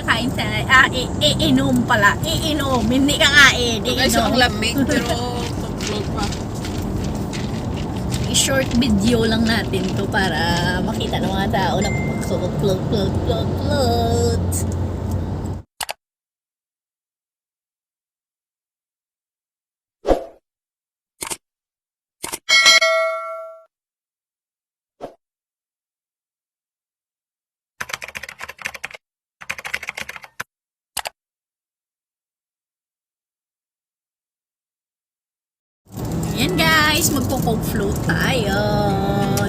kakain sa, iinom pala. Iinom, hindi kakain. Guys, ang Iinom. lamig pero pag-vlog pa. I-short video lang natin to para makita ng mga tao na plot. Yan guys, magpo-coke float tayo.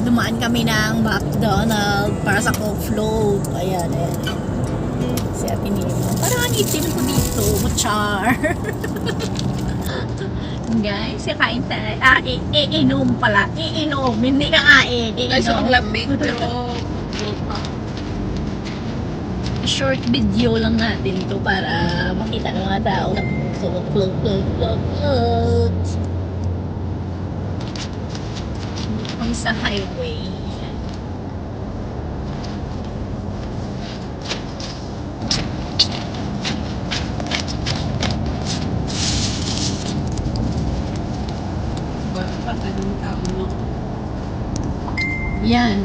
Dumaan kami ng McDonald's para sa coke float. Ayan. Si Ate Nino. Parang ang itim ko dito. Machar. Guys, kakain tayo. Iinom pala. Iinom. Hindi kakain. Guys, ang Iinom. lamig pero pag-vlog pa. Short video lang natin to para makita ng mga tao na plot. Kung sa highway. Bakit anong tao mo? Yan.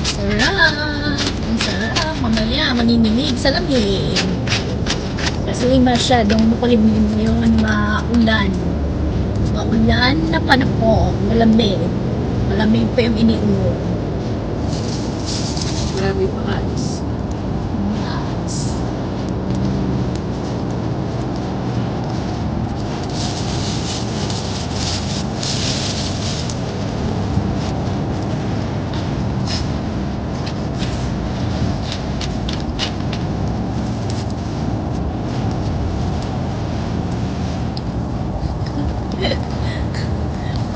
Sarap! Ang sarap! Mamaya, manininig sa lamig. Kasi masyadong makulimlim yun, maulan. Maulan na panahon, malamig. Malamig pa yung iniulo. Maraming pakalis. Yes.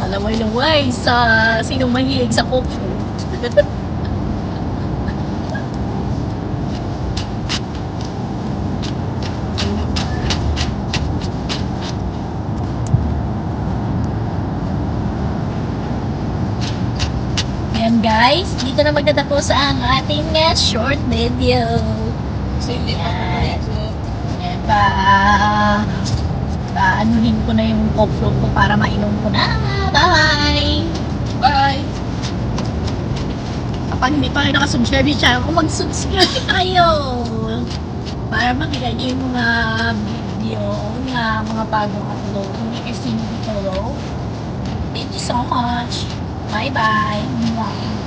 Palaway-laway sa sinong mahilig sa coke food. Ayan guys, dito na magtatapos ang ating short video. Kasi hindi pa ako Ayan pa, paanuhin ko na yung coke float ko para mainom ko na. Bye! Bye! Kapag hindi pa kayo nakasubscribe sa channel ko, mag-subscribe kayo para makita niyo yung mga video na mga bagong upload. Hindi kasi dito. Thank you so much. Bye-bye.